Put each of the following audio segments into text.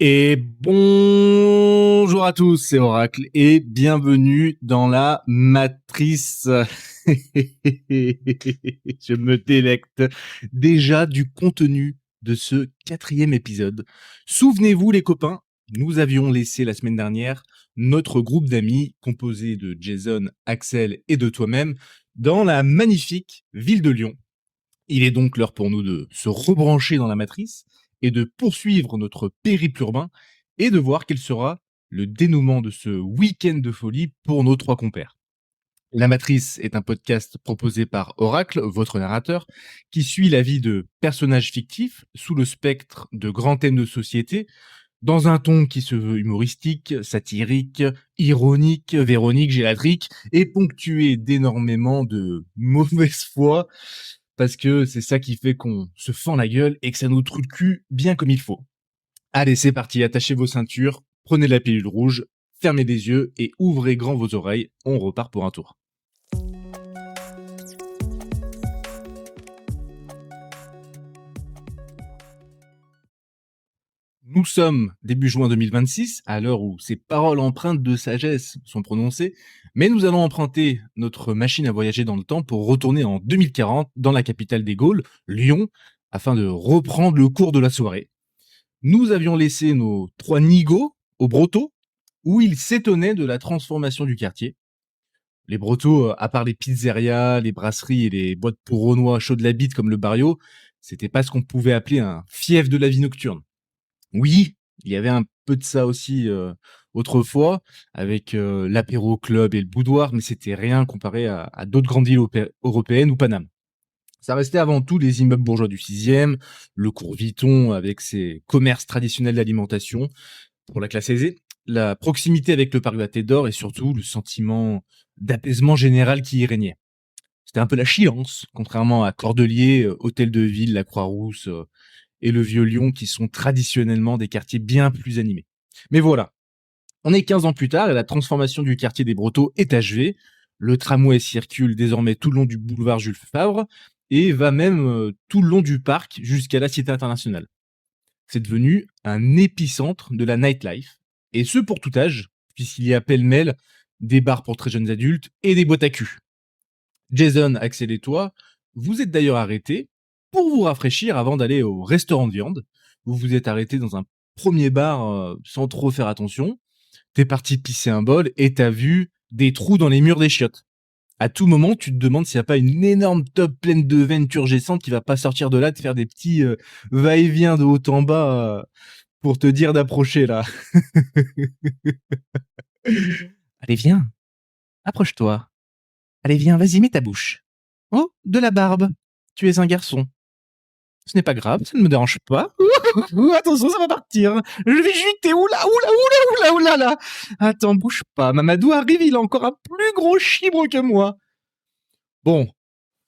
Et bonjour à tous, c'est Oracle et bienvenue dans la Matrice. Je me délecte déjà du contenu de ce 4e épisode. Souvenez-vous les copains, nous avions laissé la semaine dernière notre groupe d'amis composé de Jason, Axel et de toi-même dans la magnifique ville de Lyon. Il est donc l'heure pour nous de se rebrancher dans la matrice et de poursuivre notre périple urbain et de voir quel sera le dénouement de ce week-end de folie pour nos 3 compères. La Matrice est un podcast proposé par Oracle, votre narrateur, qui suit la vie de personnages fictifs sous le spectre de grands thèmes de société, dans un ton qui se veut humoristique, satirique, ironique, véronique, gélatrique, et ponctué d'énormément de mauvaise foi, parce que c'est ça qui fait qu'on se fend la gueule et que ça nous trouve le cul bien comme il faut. Allez, c'est parti, attachez vos ceintures, prenez la pilule rouge, fermez les yeux et ouvrez grand vos oreilles, on repart pour un tour. Nous sommes début juin 2026, à l'heure où ces paroles empreintes de sagesse sont prononcées, mais nous allons emprunter notre machine à voyager dans le temps pour retourner en 2040 dans la capitale des Gaules, Lyon, afin de reprendre le cours de la soirée. Nous avions laissé nos 3 nigauds au Brotteaux, où ils s'étonnaient de la transformation du quartier. Les Brotteaux, à part les pizzerias, les brasseries et les boîtes pour renois chauds de la bite comme le Barrio, c'était pas ce qu'on pouvait appeler un fief de la vie nocturne. Oui, il y avait un peu de ça aussi, autrefois, avec, l'apéro club et le boudoir, mais c'était rien comparé à d'autres grandes villes européennes ou Paname. Ça restait avant tout les immeubles bourgeois du 6e, le cours Vuitton avec ses commerces traditionnels d'alimentation pour la classe aisée, la proximité avec le parc de la Tête d'Or et surtout le sentiment d'apaisement général qui y régnait. C'était un peu la chiance, contrairement à Cordeliers, Hôtel de Ville, la Croix-Rousse, et le Vieux-Lyon qui sont traditionnellement des quartiers bien plus animés. Mais voilà, on est 15 ans plus tard et la transformation du quartier des Brotteaux est achevée. Le tramway circule désormais tout le long du boulevard Jules Favre et va même tout le long du parc jusqu'à la Cité internationale. C'est devenu un épicentre de la nightlife, et ce pour tout âge, puisqu'il y a pêle-mêle des bars pour très jeunes adultes et des boîtes à cul. Jason, Axel et toi, vous êtes d'ailleurs arrêtés pour vous rafraîchir avant d'aller au restaurant de viande. Vous vous êtes arrêté dans un premier bar sans trop faire attention. T'es parti pisser un bol et t'as vu des trous dans les murs des chiottes. À tout moment, tu te demandes s'il n'y a pas une énorme tube pleine de veines turgescentes qui va pas sortir de là, de faire des petits va-et-vient de haut en bas pour te dire d'approcher là. Allez, viens, approche-toi. Allez, viens, vas-y, mets ta bouche. Oh, de la barbe. Tu es un garçon. Ce n'est pas grave, ça ne me dérange pas. Attention, ça va partir. Je vais chuter. Oula, oula, oula, oula, oula là. Attends, bouge pas. Mamadou arrive, il a encore un plus gros chibre que moi. Bon,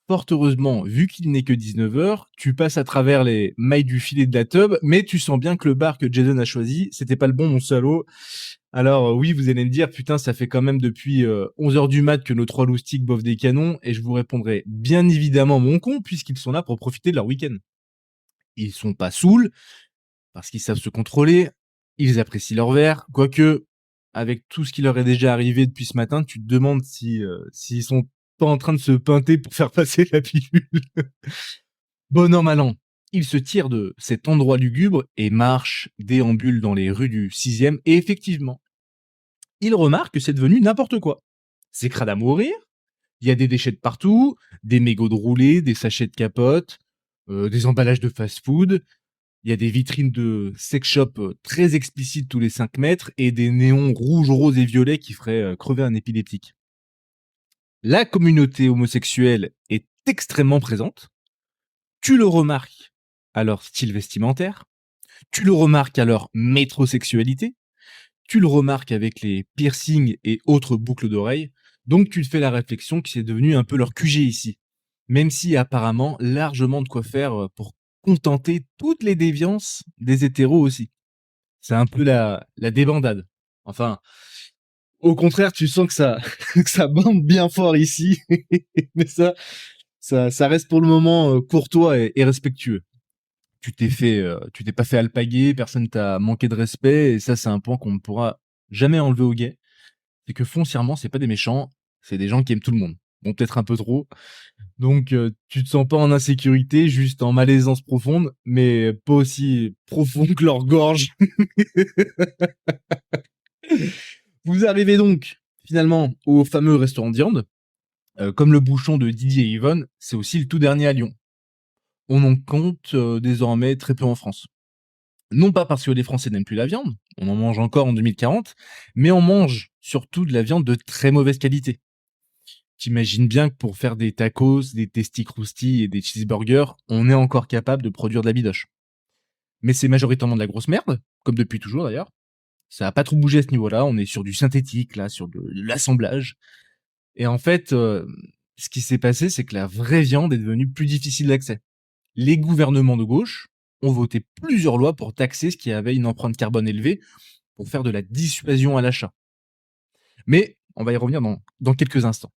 fort heureusement, vu qu'il n'est que 19h, tu passes à travers les mailles du filet de la tub, mais tu sens bien que le bar que Jason a choisi, c'était pas le bon, mon salaud. Alors oui, vous allez me dire, putain, ça fait quand même depuis 11h du mat que nos 3 loustiques boivent des canons, et je vous répondrai bien évidemment mon con, puisqu'ils sont là pour profiter de leur week-end. Ils sont pas saouls, parce qu'ils savent se contrôler, ils apprécient leur verre, quoique, avec tout ce qui leur est déjà arrivé depuis ce matin, tu te demandes si s'ils sont pas en train de se peinter pour faire passer la pilule. Bon an, mal an, ils se tirent de cet endroit lugubre et marchent, déambulent dans les rues du 6e, et effectivement, ils remarquent que c'est devenu n'importe quoi. C'est crade à mourir, il y a des déchets de partout, des mégots de roulés, des sachets de capote, des emballages de fast-food. Il y a des vitrines de sex shop très explicites tous les 5 mètres et des néons rouges, roses et violets qui feraient crever un épileptique. La communauté homosexuelle est extrêmement présente. Tu le remarques à leur style vestimentaire. Tu le remarques à leur métrosexualité. Tu le remarques avec les piercings et autres boucles d'oreilles. Donc tu te fais la réflexion que c'est devenu un peu leur QG ici. Même si apparemment largement de quoi faire pour contenter toutes les déviances des hétéros aussi. C'est un peu la débandade. Enfin, au contraire, tu sens que ça, que ça bande bien fort ici. Mais ça reste pour le moment courtois et respectueux. tu t'es pas fait alpaguer, personne t'a manqué de respect et ça, c'est un point qu'on ne pourra jamais enlever aux gays. C'est que foncièrement, c'est pas des méchants, c'est des gens qui aiment tout le monde. Bon, peut-être un peu trop. Donc, tu te sens pas en insécurité, juste en malaisance profonde, mais pas aussi profond que leur gorge. Vous arrivez donc, finalement, au fameux restaurant de viande. Comme le bouchon de Didier et Yvonne, c'est aussi le tout dernier à Lyon. On en compte désormais très peu en France. Non pas parce que les Français n'aiment plus la viande, on en mange encore en 2040, mais on mange surtout de la viande de très mauvaise qualité. T'imagines bien que pour faire des tacos, des testi croustilles et des cheeseburgers, on est encore capable de produire de la bidoche. Mais c'est majoritairement de la grosse merde, comme depuis toujours d'ailleurs. Ça a pas trop bougé à ce niveau-là, on est sur du synthétique, là, sur de l'assemblage. Et en fait, ce qui s'est passé, c'est que la vraie viande est devenue plus difficile d'accès. Les gouvernements de gauche ont voté plusieurs lois pour taxer ce qui avait une empreinte carbone élevée, pour faire de la dissuasion à l'achat. Mais on va y revenir dans quelques instants.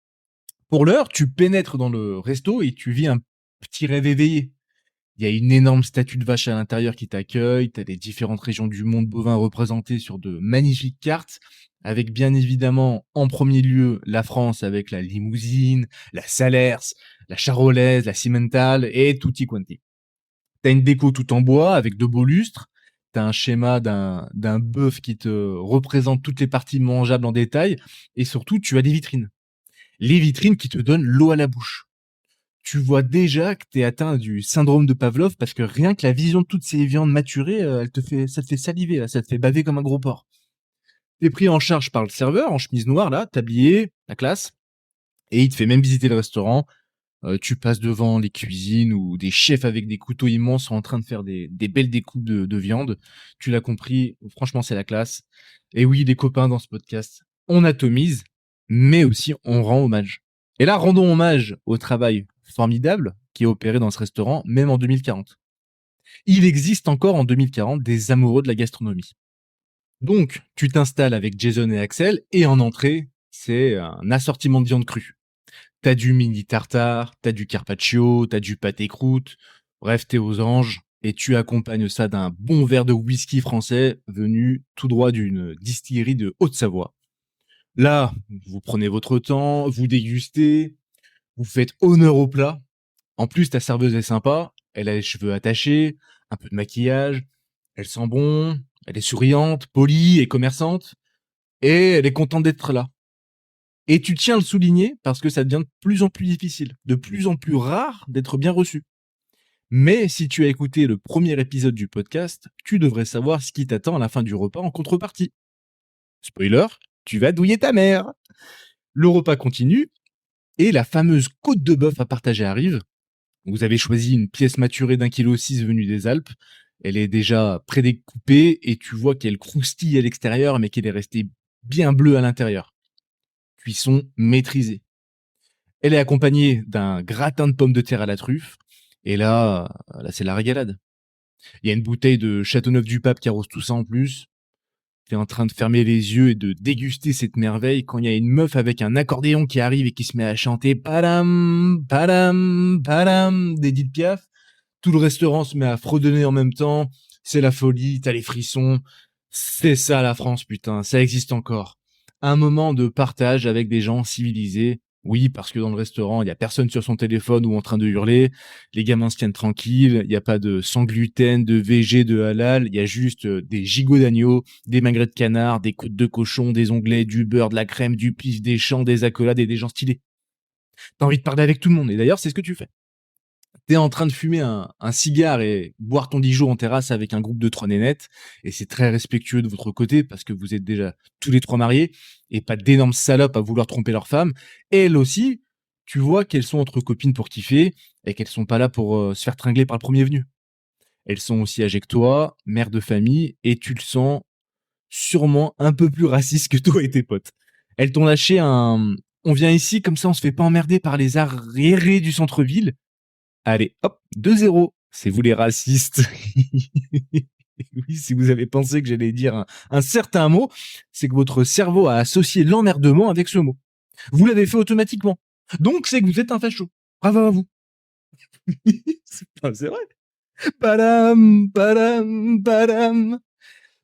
Pour l'heure, tu pénètres dans le resto et tu vis un petit rêve éveillé. Il y a une énorme statue de vache à l'intérieur qui t'accueille, tu as les différentes régions du monde bovin représentées sur de magnifiques cartes, avec bien évidemment en premier lieu la France avec la Limousine, la Salers, la Charolaise, la Cimental et tutti quanti. T'as une déco tout en bois avec de beaux lustres, t'as un schéma d'un bœuf qui te représente toutes les parties mangeables en détail, et surtout tu as des vitrines. Les vitrines qui te donnent l'eau à la bouche. Tu vois déjà que t'es atteint du syndrome de Pavlov parce que rien que la vision de toutes ces viandes maturées, ça te fait saliver, là, ça te fait baver comme un gros porc. T'es pris en charge par le serveur en chemise noire, là, tablier, la classe, et il te fait même visiter le restaurant. Tu passes devant les cuisines où des chefs avec des couteaux immenses sont en train de faire des belles découpes de viande. Tu l'as compris, franchement, c'est la classe. Et oui, les copains dans ce podcast, on atomise, mais aussi on rend hommage. Et là, rendons hommage au travail formidable qui est opéré dans ce restaurant, même en 2040. Il existe encore en 2040 des amoureux de la gastronomie. Donc, tu t'installes avec Jason et Axel, et en entrée, c'est un assortiment de viande crue. T'as du mini tartare, t'as du carpaccio, t'as du pâté croûte. Bref, t'es aux anges et tu accompagnes ça d'un bon verre de whisky français venu tout droit d'une distillerie de Haute-Savoie. Là, vous prenez votre temps, vous dégustez, vous faites honneur au plat. En plus, ta serveuse est sympa, elle a les cheveux attachés, un peu de maquillage, elle sent bon, elle est souriante, polie et commerçante, et elle est contente d'être là. Et tu tiens à le souligner parce que ça devient de plus en plus difficile, de plus en plus rare d'être bien reçu. Mais si tu as écouté le premier épisode du podcast, tu devrais savoir ce qui t'attend à la fin du repas en contrepartie. Spoiler, tu vas douiller ta mère. Le repas continue et la fameuse côte de bœuf à partager arrive. Vous avez choisi une pièce maturée d'1,6 kg venue des Alpes. Elle est déjà prédécoupée et tu vois qu'elle croustille à l'extérieur mais qu'elle est restée bien bleue à l'intérieur. Cuisson maîtrisée. Elle est accompagnée d'un gratin de pommes de terre à la truffe. Et là, c'est la régalade. Il y a une bouteille de Châteauneuf-du-Pape qui arrose tout ça en plus. T'es en train de fermer les yeux et de déguster cette merveille quand il y a une meuf avec un accordéon qui arrive et qui se met à chanter Padam, Padam, Padam d'Edith Piaf. Tout le restaurant se met à fredonner en même temps. C'est la folie, t'as les frissons. C'est ça la France, putain, ça existe encore. Un moment de partage avec des gens civilisés. Oui, parce que dans le restaurant, il y a personne sur son téléphone ou en train de hurler. Les gamins se tiennent tranquilles. Il n'y a pas de sans gluten, de VG, de halal. Il y a juste des gigots d'agneau, des magrets de canard, des côtes de cochon, des onglets, du beurre, de la crème, du pif, des champs, des accolades et des gens stylés. T'as envie de parler avec tout le monde. Et d'ailleurs, c'est ce que tu fais. T'es en train de fumer un cigare et boire ton Dijon en terrasse avec un groupe de 3 nénettes, et c'est très respectueux de votre côté parce que vous êtes déjà tous les 3 mariés et pas d'énormes salopes à vouloir tromper leur femme. Et elles aussi, tu vois qu'elles sont entre copines pour kiffer et qu'elles sont pas là pour se faire tringler par le premier venu. Elles sont aussi âgées que toi, mères de famille, et tu le sens sûrement un peu plus raciste que toi et tes potes. Elles t'ont lâché un on vient ici comme ça on se fait pas emmerder par les arriérés du centre-ville. Allez, hop, 2-0. C'est vous les racistes. Oui, si vous avez pensé que j'allais dire un certain mot, c'est que votre cerveau a associé l'emmerdement avec ce mot. Vous l'avez fait automatiquement. Donc c'est que vous êtes un facho. Bravo à vous. C'est vrai. Padam, padam, padam.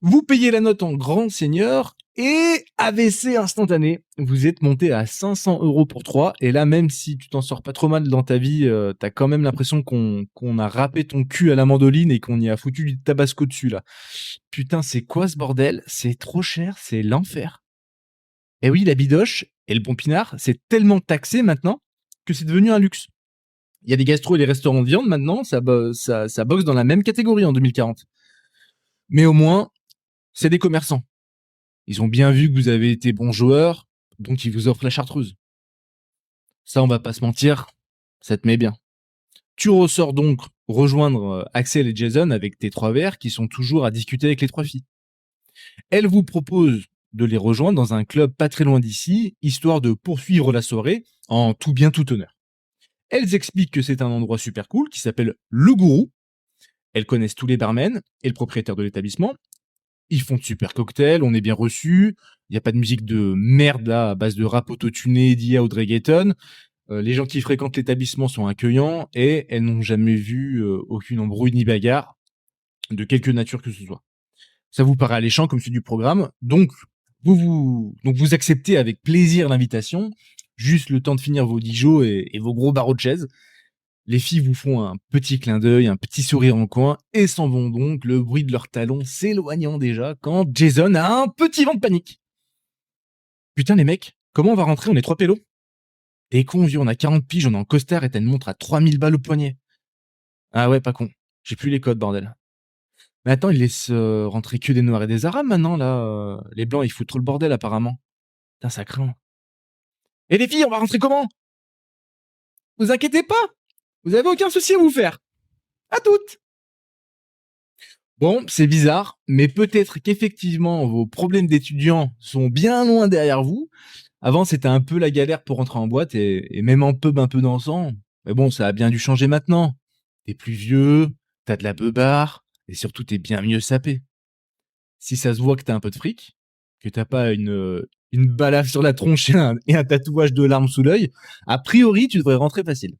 Vous payez la note en grand seigneur et AVC instantané. Vous êtes monté à 500 € pour 3. Et là, même si tu t'en sors pas trop mal dans ta vie, t'as quand même l'impression qu'on a râpé ton cul à la mandoline et qu'on y a foutu du tabasco dessus, là. Putain, c'est quoi ce bordel? C'est trop cher, c'est l'enfer. Et oui, la bidoche et le bon pinard, c'est tellement taxé maintenant que c'est devenu un luxe. Il y a des gastros et des restaurants de viande maintenant, ça boxe dans la même catégorie en 2040. Mais au moins, c'est des commerçants. Ils ont bien vu que vous avez été bon joueur, donc ils vous offrent la chartreuse. Ça, on va pas se mentir, ça te met bien. Tu ressors donc rejoindre Axel et Jason avec tes 3 verres qui sont toujours à discuter avec les 3 filles. Elles vous proposent de les rejoindre dans un club pas très loin d'ici, histoire de poursuivre la soirée en tout bien tout honneur. Elles expliquent que c'est un endroit super cool qui s'appelle Le Gourou. Elles connaissent tous les barmen et le propriétaire de l'établissement. Ils font de super cocktails, on est bien reçus. Il n'y a pas de musique de merde là, à base de rap autotuné, d'IA ou de reggaeton. Les gens qui fréquentent l'établissement sont accueillants et elles n'ont jamais vu aucune embrouille ni bagarre, de quelque nature que ce soit. Ça vous paraît alléchant comme c'est du programme, donc vous acceptez avec plaisir l'invitation, juste le temps de finir vos Dijon et vos gros barreaux de chaise. Les filles vous font un petit clin d'œil, un petit sourire en coin et s'en vont donc, le bruit de leurs talons s'éloignant déjà quand Jason a un petit vent de panique. Putain les mecs, comment on va rentrer? On est 3 pélos. T'es con vieux, on a 40 piges, on est en costard et t'as une montre à 3000 balles au poignet. Ah ouais, pas con. J'ai plus les codes, bordel. Mais attends, ils laissent rentrer que des noirs et des arabes maintenant, là. Les blancs, ils foutent trop le bordel apparemment. Putain, ça craint. Et les filles, on va rentrer comment? Vous inquiétez pas, vous avez aucun souci à vous faire. À toutes. Bon, c'est bizarre, mais peut-être qu'effectivement, vos problèmes d'étudiants sont bien loin derrière vous. Avant, c'était un peu la galère pour rentrer en boîte et même en pub un peu dansant. Mais bon, ça a bien dû changer maintenant. T'es plus vieux, t'as de la beubare, et surtout t'es bien mieux sapé. Si ça se voit que t'as un peu de fric, que t'as pas une balafre sur la tronche et un tatouage de larmes sous l'œil, a priori, tu devrais rentrer facile.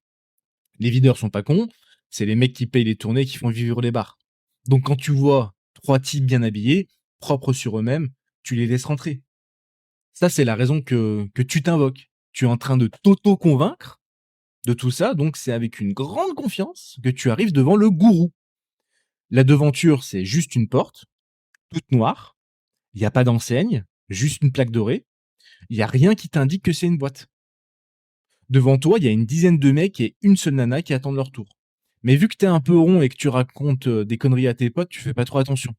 Les videurs sont pas cons, c'est les mecs qui payent les tournées qui font vivre les bars. Donc quand tu vois 3 types bien habillés, propres sur eux-mêmes, tu les laisses rentrer. Ça, c'est la raison que tu t'invoques. Tu es en train de t'auto-convaincre de tout ça, donc c'est avec une grande confiance que tu arrives devant le gourou. La devanture, c'est juste une porte, toute noire. Il n'y a pas d'enseigne, juste une plaque dorée. Il n'y a rien qui t'indique que c'est une boîte. Devant toi, il y a une dizaine de mecs et une seule nana qui attendent leur tour. Mais vu que t'es un peu rond et que tu racontes des conneries à tes potes, tu fais pas trop attention.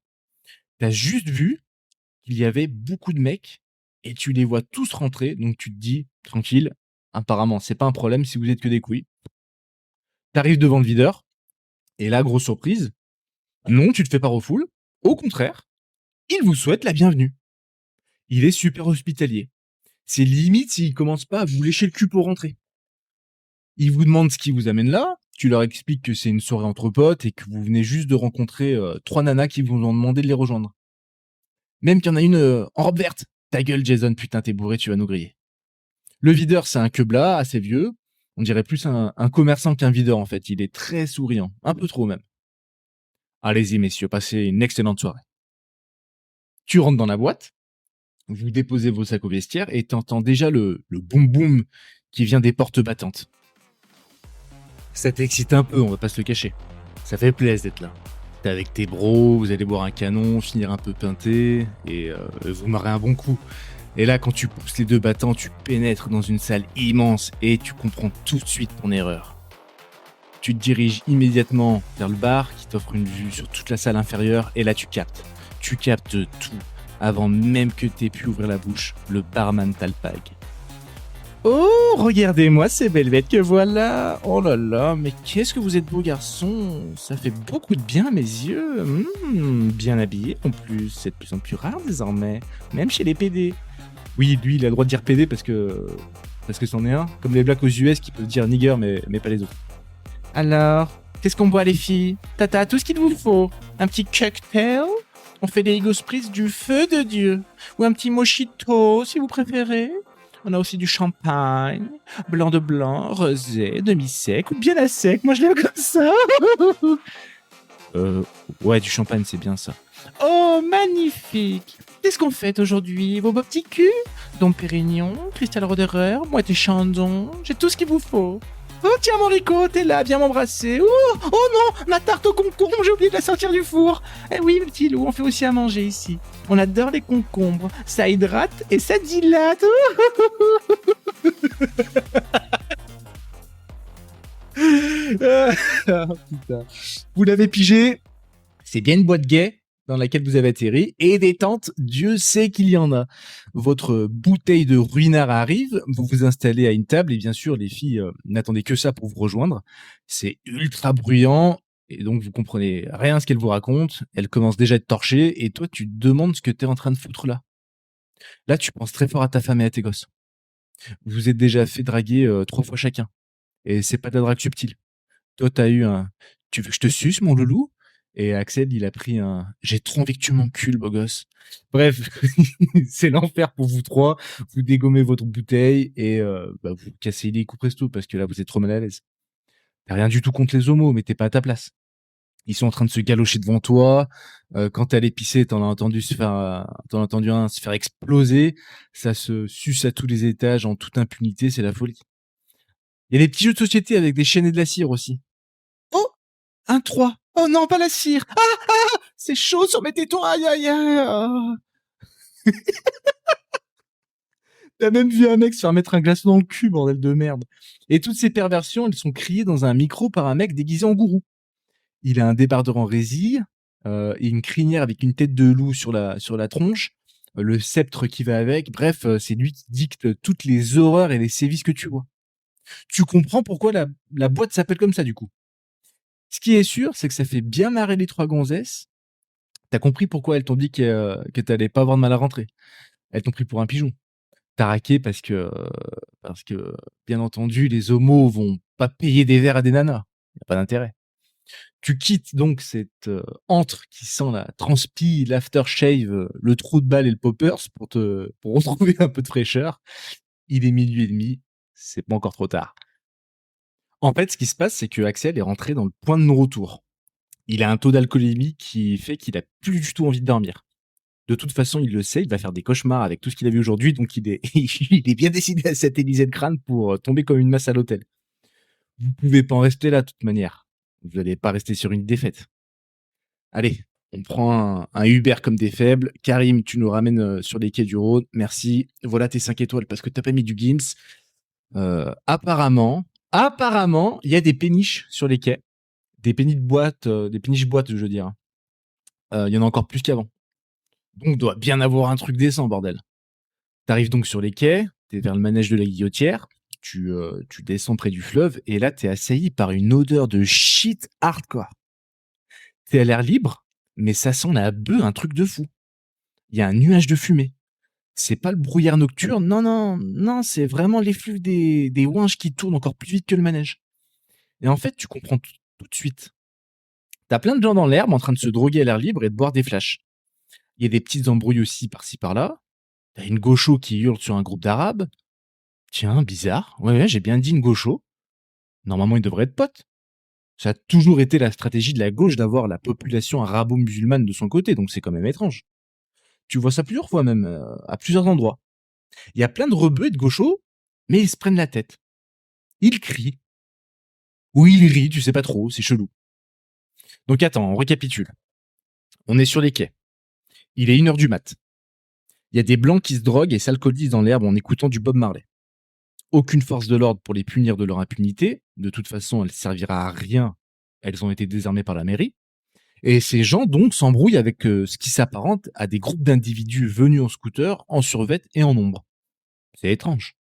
T'as juste vu qu'il y avait beaucoup de mecs et tu les vois tous rentrer, donc tu te dis, tranquille, apparemment, c'est pas un problème si vous êtes que des couilles. T'arrives devant le videur, et là, grosse surprise, non, tu te fais pas refoule. Au contraire, il vous souhaite la bienvenue. Il est super hospitalier. C'est limite s'il commence pas à vous lécher le cul pour rentrer. Il vous demande ce qui vous amène là, tu leur expliques que c'est une soirée entre potes et que vous venez juste de rencontrer 3 nanas qui vous ont demandé de les rejoindre. Même qu'il y en a une en robe verte. Ta gueule, Jason, putain, t'es bourré, tu vas nous griller. Le videur, c'est un queubla, assez vieux. On dirait plus un commerçant qu'un videur, en fait. Il est très souriant. Un peu trop, même. Allez-y, messieurs, passez une excellente soirée. Tu rentres dans la boîte, vous déposez vos sacs au vestiaire et t'entends déjà le boum-boum qui vient des portes battantes. Ça t'excite un peu, on va pas se le cacher. Ça fait plaisir d'être là. T'es avec tes bros, vous allez boire un canon, finir un peu peinté, et vous marrez un bon coup. Et là, quand tu pousses les 2 battants, tu pénètres dans une salle immense et tu comprends tout de suite ton erreur. Tu te diriges immédiatement vers le bar qui t'offre une vue sur toute la salle inférieure et là tu captes. Tu captes tout. Avant même que t'aies pu ouvrir la bouche, le barman t'alpague. Oh, regardez-moi ces belles bêtes que voilà. Oh là là, mais qu'est-ce que vous êtes beau garçon. Ça fait beaucoup de bien à mes yeux. Bien habillé en plus, c'est de plus en plus rare désormais, même chez les PD. Oui, lui, il a le droit de dire PD parce que c'en est un, comme les blacks aux US qui peuvent dire nigger mais pas les autres. Alors, qu'est-ce qu'on boit les filles? Tata, tout ce qu'il vous faut. Un petit cocktail? On fait des Eagle Spritz du feu de Dieu. Ou un petit mojito, si vous préférez. On a aussi du champagne, blanc de blanc, rosé, demi-sec ou bien à sec. Moi, je l'aime comme ça. Euh, ouais, du champagne, c'est bien ça. Oh, magnifique! Qu'est-ce qu'on fait aujourd'hui? Vos beaux petits culs? Dom Pérignon, Cristal Roderer, Moët Chandon, j'ai tout ce qu'il vous faut. Oh tiens Morico, t'es là, viens m'embrasser. Oh non, ma tarte au concombre, j'ai oublié de la sortir du four. Eh oui, le petit loup, on fait aussi à manger ici. On adore les concombres, ça hydrate et ça dilate. Ah, putain. Vous l'avez pigé, c'est bien une boîte gay dans laquelle vous avez atterri, et des tentes, Dieu sait qu'il y en a. Votre bouteille de ruinard arrive, vous vous installez à une table, et bien sûr, les filles n'attendaient que ça pour vous rejoindre. C'est ultra bruyant, et donc vous comprenez rien à ce qu'elles vous racontent. Elles commencent déjà à être torchées, et toi, tu te demandes ce que t'es en train de foutre là. Là, tu penses très fort à ta femme et à tes gosses. Vous vous êtes déjà fait draguer 3 fois chacun, et c'est pas de la drague subtile. Toi, t'as eu un «Tu veux que je te suce, mon loulou?» et Axel, il a pris un «J'ai trop envie que tu m'encules, beau gosse». Bref, c'est l'enfer pour vous 3. Vous dégommez votre bouteille et bah, vous cassez les coups presto parce que là, vous êtes trop mal à l'aise. Tu rien du tout contre les homos, mais tu pas à ta place. Ils sont en train de se galocher devant toi. Quand tu allé pisser, tu as entendu un se faire exploser. Ça se suce à tous les étages en toute impunité, c'est la folie. Il y a des petits jeux de société avec des chaînes et de la cire aussi. Oh! Un 3. Oh non, pas la cire. C'est chaud sur mes tétons. Aïe, aïe, aïe. T'as même vu un mec se faire mettre un glaçon dans le cul, bordel de merde. Et toutes ces perversions, elles sont criées dans un micro par un mec déguisé en gourou. Il a un débardeur en résille, et une crinière avec une tête de loup sur la tronche, le sceptre qui va avec. Bref, c'est lui qui dicte toutes les horreurs et les sévices que tu vois. Tu comprends pourquoi la boîte s'appelle comme ça, du coup. Ce qui est sûr, c'est que ça fait bien marrer les 3 gonzesses. T'as compris pourquoi elles t'ont dit que tu pas avoir de mal à rentrer. Elles t'ont pris pour un pigeon. Tu raqué parce que, bien entendu, les homos vont pas payer des verres à des nanas. Y a pas d'intérêt. Tu quittes donc cette, antre qui sent la transpi, l'aftershave, le trou de balle et le poppers pour retrouver un peu de fraîcheur. Il est 00:30, c'est pas encore trop tard. En fait, ce qui se passe, c'est que Axel est rentré dans le point de non-retour. Il a un taux d'alcoolémie qui fait qu'il a plus du tout envie de dormir. De toute façon, il le sait, il va faire des cauchemars avec tout ce qu'il a vu aujourd'hui, donc il est il est bien décidé à satelliser le crâne pour, tomber comme une masse à l'hôtel. Vous pouvez pas en rester là, de toute manière. Vous allez pas rester sur une défaite. Allez, on prend un Uber comme des faibles. Karim, tu nous ramènes, sur les quais du Rhône. Merci. Voilà tes 5 étoiles parce que t'as pas mis du Gims. Apparemment, il y a des péniches sur les quais. Des péniches boîtes, je veux dire, hein. Il y en a encore plus qu'avant. Donc doit bien avoir un truc décent, bordel. T'arrives donc sur les quais, t'es vers le manège de la Guillotière, tu descends près du fleuve et là t'es assailli par une odeur de shit hardcore. T'es à l'air libre, mais ça sent la beuh, un truc de fou. Il y a un nuage de fumée. C'est pas le brouillard nocturne, non, non, non, c'est vraiment l'effluve des ouinges qui tournent encore plus vite que le manège. Et en fait, tu comprends tout de suite. T'as plein de gens dans l'herbe en train de se droguer à l'air libre et de boire des flashs. Il y a des petites embrouilles aussi par-ci par-là. T'as une gaucho qui hurle sur un groupe d'arabes. Tiens, bizarre. Ouais, j'ai bien dit une gaucho. Normalement, ils devraient être potes. Ça a toujours été la stratégie de la gauche d'avoir la population arabo-musulmane de son côté, donc c'est quand même étrange. Tu vois ça plusieurs fois même, à plusieurs endroits. Il y a plein de rebeux et de gauchos, mais ils se prennent la tête. Ils crient. Ou ils rient, tu sais pas trop, c'est chelou. Donc attends, on récapitule. On est sur les quais. Il est 1h du mat. Il y a des blancs qui se droguent et s'alcoolisent dans l'herbe en écoutant du Bob Marley. Aucune force de l'ordre pour les punir de leur impunité. De toute façon, elle servira à rien. Elles ont été désarmées par la mairie. Et ces gens donc s'embrouillent avec ce qui s'apparente à des groupes d'individus venus en scooter, en survêt et en ombre. C'est étrange.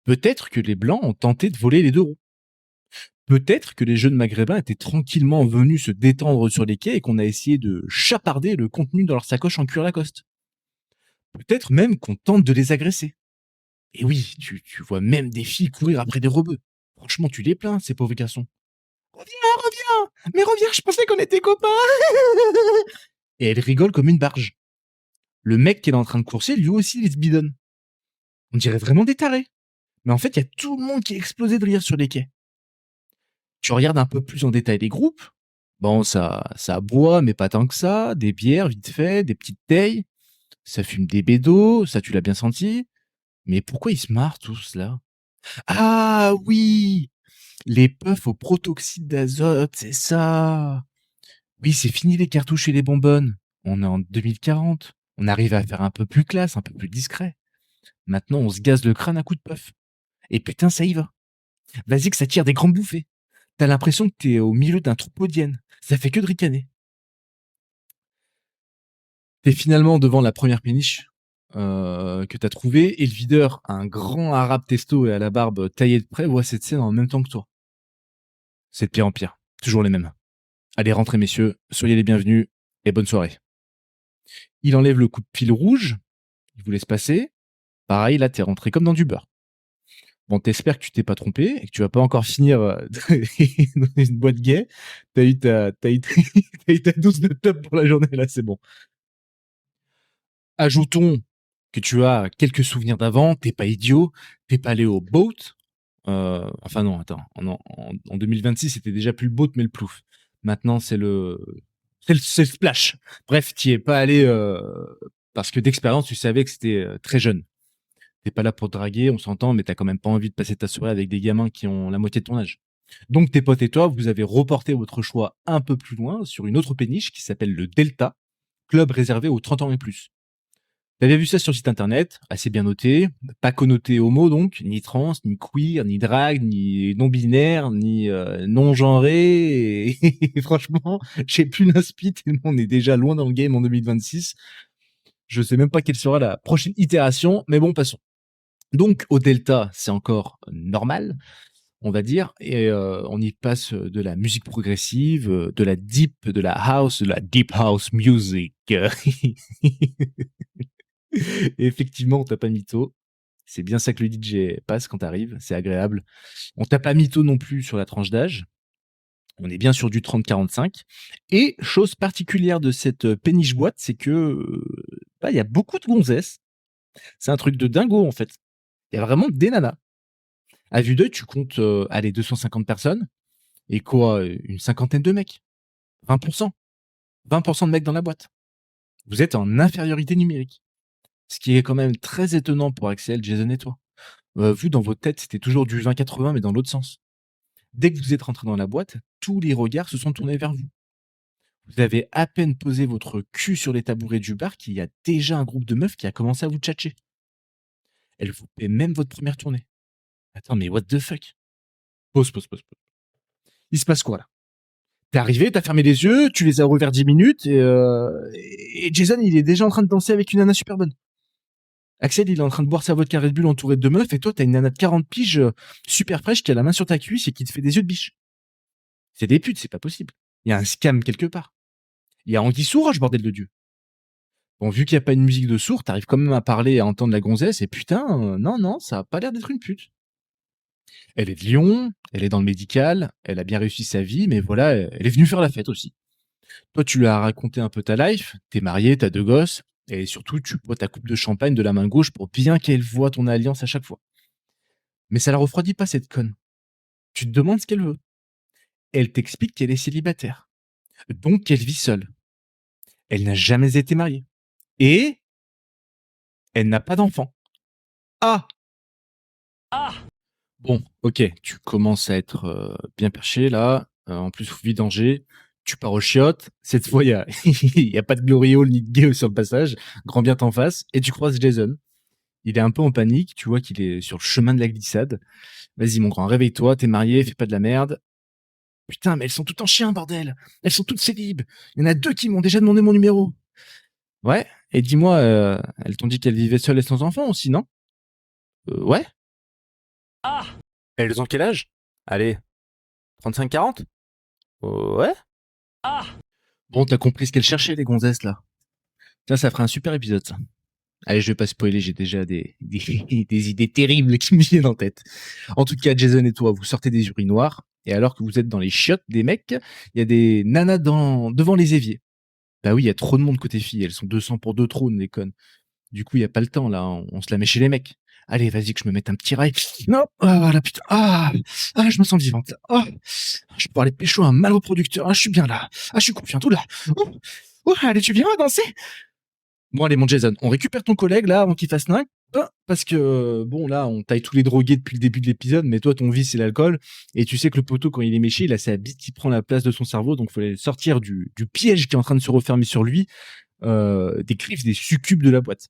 Peut-être que les blancs ont tenté de voler les 2 roues. Peut-être que les jeunes maghrébins étaient tranquillement venus se détendre sur les quais et qu'on a essayé de chaparder le contenu dans leur sacoche en cuir Lacoste. Peut-être même qu'on tente de les agresser. Et oui, tu vois même des filles courir après des rebeux. Franchement, tu les plains, ces pauvres garçons. Reviens, reviens! Mais reviens, je pensais qu'on était copains! Et elle rigole comme une barge. Le mec qui est en train de courser, lui aussi, il se bidonne. On dirait vraiment des tarés. Mais en fait, il y a tout le monde qui est explosé de rire sur les quais. Tu regardes un peu plus en détail les groupes. Bon, ça boit, mais pas tant que ça, des bières vite fait, des petites teilles, ça fume des bédos, ça tu l'as bien senti. Mais pourquoi ils se marrent tous là? Ah oui! Les puffs au protoxyde d'azote, c'est ça! Oui, c'est fini les cartouches et les bonbonnes. On est en 2040. On arrive à faire un peu plus classe, un peu plus discret. Maintenant, on se gaze le crâne à coups de puff. Et putain, ça y va. Vas-y que ça tire des grandes bouffées. T'as l'impression que t'es au milieu d'un troupeau d'hyènes. Ça fait que de ricaner. T'es finalement devant la première péniche que t'as trouvée et le videur, un grand arabe testo et à la barbe taillée de près, voit cette scène en même temps que toi. C'est de pire en pire. Toujours les mêmes. Allez, rentrez messieurs, soyez les bienvenus et bonne soirée. Il enlève le coup de fil rouge, il vous laisse passer. Pareil, là, t'es rentré comme dans du beurre. Bon, t'espères que tu t'es pas trompé et que tu vas pas encore finir dans une boîte gay. T'as eu ta dose de top pour la journée, là, c'est bon. Ajoutons que tu as quelques souvenirs d'avant, t'es pas idiot, t'es pas allé au boat. Enfin non, attends, en 2026, c'était déjà plus le boat, mais le plouf. Maintenant, c'est le splash. Bref, t'y es pas allé parce que d'expérience, tu savais que c'était très jeune. T'es pas là pour draguer, on s'entend, mais t'as quand même pas envie de passer ta soirée avec des gamins qui ont la moitié de ton âge. Donc tes potes et toi, vous avez reporté votre choix un peu plus loin sur une autre péniche qui s'appelle le Delta, club réservé aux 30 ans et plus. T'avais vu ça sur le site internet, assez bien noté, pas connoté homo donc, ni trans, ni queer, ni drague, ni non-binaire, ni non-genré, et franchement, j'ai plus d'inspi tellement on est déjà loin dans le game en 2026. Je sais même pas quelle sera la prochaine itération, mais bon, passons. Donc au Delta, c'est encore normal, on va dire, et on y passe de la musique progressive, de la deep house music. Et effectivement, on t'a pas mytho. C'est bien ça que le DJ passe quand t'arrives, c'est agréable. On t'a pas mytho non plus sur la tranche d'âge. On est bien sur du 30-45. Et chose particulière de cette péniche boîte, c'est que bah, il y a beaucoup de gonzesses. C'est un truc de dingo en fait. Il y a vraiment des nanas. À vue d'œil, tu comptes allez 250 personnes et quoi, une cinquantaine de mecs. 20%. 20% de mecs dans la boîte. Vous êtes en infériorité numérique. Ce qui est quand même très étonnant pour Axel, Jason et toi. Vous, dans votre tête, c'était toujours du 20-80, mais dans l'autre sens. Dès que vous êtes rentré dans la boîte, tous les regards se sont tournés vers vous. Vous avez à peine posé votre cul sur les tabourets du bar qu'il y a déjà un groupe de meufs qui a commencé à vous tchatcher. Elles vous paient même votre première tournée. Attends, mais what the fuck? Pause, pause, pause, pause. Il se passe quoi là? T'es arrivé, t'as fermé les yeux, tu les as ouverts 10 minutes et Jason, il est déjà en train de danser avec une nana super bonne. Axel, il est en train de boire sa vodka Red Bull entouré de meufs et toi, t'as une nana de 40 piges super fraîche qui a la main sur ta cuisse et qui te fait des yeux de biche. C'est des putes, c'est pas possible. Il y a un scam quelque part. Il y a Anguille sous roche, bordel de Dieu. Bon, vu qu'il y a pas une musique de sourd, t'arrives quand même à parler et à entendre la gonzesse, et putain, non, non, ça a pas l'air d'être une pute. Elle est de Lyon, elle est dans le médical, elle a bien réussi sa vie, mais voilà, elle est venue faire la fête aussi. Toi, tu lui as raconté un peu ta life, t'es marié, t'as 2 gosses, et surtout, tu bois ta coupe de champagne de la main gauche pour bien qu'elle voit ton alliance à chaque fois. Mais ça la refroidit pas, cette conne. Tu te demandes ce qu'elle veut. Elle t'explique qu'elle est célibataire, donc qu'elle vit seule. Elle n'a jamais été mariée. Et elle n'a pas d'enfant. Ah! Bon, OK, tu commences à être, bien perché là, en plus vidanger, tu pars aux chiottes. Cette fois, il y a pas de glory hole ni de gay sur le passage, grand bien t'en face et tu croises Jason. Il est un peu en panique, tu vois qu'il est sur le chemin de la glissade. «Vas-y mon grand, réveille-toi, tu marié, fais pas de la merde». «Putain, mais elles sont toutes en chien, bordel! Elles sont toutes célibes! Il y en a 2 qui m'ont déjà demandé mon numéro». «Ouais, et dis-moi, elles t'ont dit qu'elles vivaient seules et sans enfant aussi, non?» Ouais». «Elles ont quel âge?» «Allez, 35-40?» «Ouais». Bon, t'as compris ce qu'elle cherchait, les gonzesses, là. Ça ferait un super épisode, ça. Allez, je vais pas spoiler, j'ai déjà des idées terribles qui me viennent en tête. En tout cas, Jason et toi, vous sortez des urinoirs, et alors que vous êtes dans les chiottes des mecs, il y a des nanas devant les éviers. Bah oui, il y a trop de monde côté filles, elles sont 200 pour 2 trônes, les connes. Du coup, il y a pas le temps, là, on se la met chez les mecs. Allez, vas-y, que je me mette un petit rail. Non, ah, voilà, putain. Je me sens vivante. Je peux aller pécho un malheureux producteur. Je suis bien là. Je suis confiante. Oula. Allez, tu viens danser? Bon, allez, mon Jason, on récupère ton collègue là avant qu'il fasse nain. Parce que, bon, là, on taille tous les drogués depuis le début de l'épisode, mais toi, ton vice, c'est l'alcool. Et tu sais que le poteau, quand il est méché, il a sa bite qui prend la place de son cerveau. Donc, il faut aller sortir du piège qui est en train de se refermer sur lui, des griffes, des succubes de la boîte.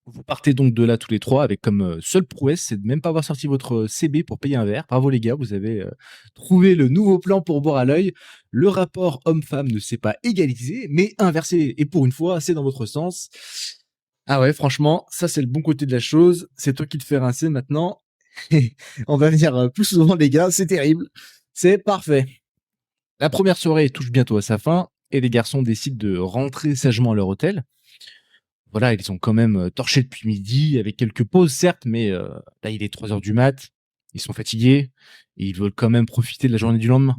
Vous partez donc de là tous les trois avec comme seule prouesse, c'est de même pas avoir sorti votre CB pour payer un verre. Bravo les gars, vous avez trouvé le nouveau plan pour boire à l'œil. Le rapport homme-femme ne s'est pas égalisé, mais inversé. Et pour une fois, c'est dans votre sens. Ah ouais, franchement, ça c'est le bon côté de la chose. C'est toi qui te fais rincer maintenant. On va venir plus souvent les gars, c'est terrible. C'est parfait. La première soirée touche bientôt à sa fin et les garçons décident de rentrer sagement à leur hôtel. Voilà, ils sont quand même torchés depuis midi, avec quelques pauses certes, mais là il est 3 heures du mat, ils sont fatigués et ils veulent quand même profiter de la journée du lendemain.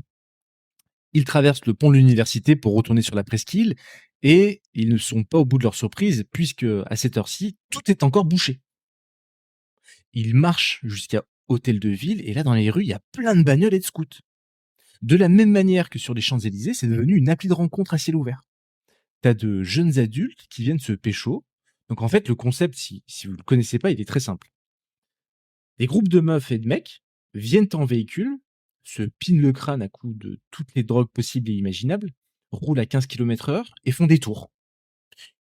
Ils traversent le pont de l'université pour retourner sur la presqu'île et ils ne sont pas au bout de leur surprise puisque à cette heure-ci, tout est encore bouché. Ils marchent jusqu'à Hôtel de Ville et là dans les rues, il y a plein de bagnoles et de scouts. De la même manière que sur les Champs-Élysées, c'est devenu une appli de rencontre à ciel ouvert. T'as de jeunes adultes qui viennent se pécho. Donc en fait, le concept, si vous ne le connaissez pas, il est très simple. Des groupes de meufs et de mecs viennent en véhicule, se pinent le crâne à coups de toutes les drogues possibles et imaginables, roulent à 15 km/h et font des tours.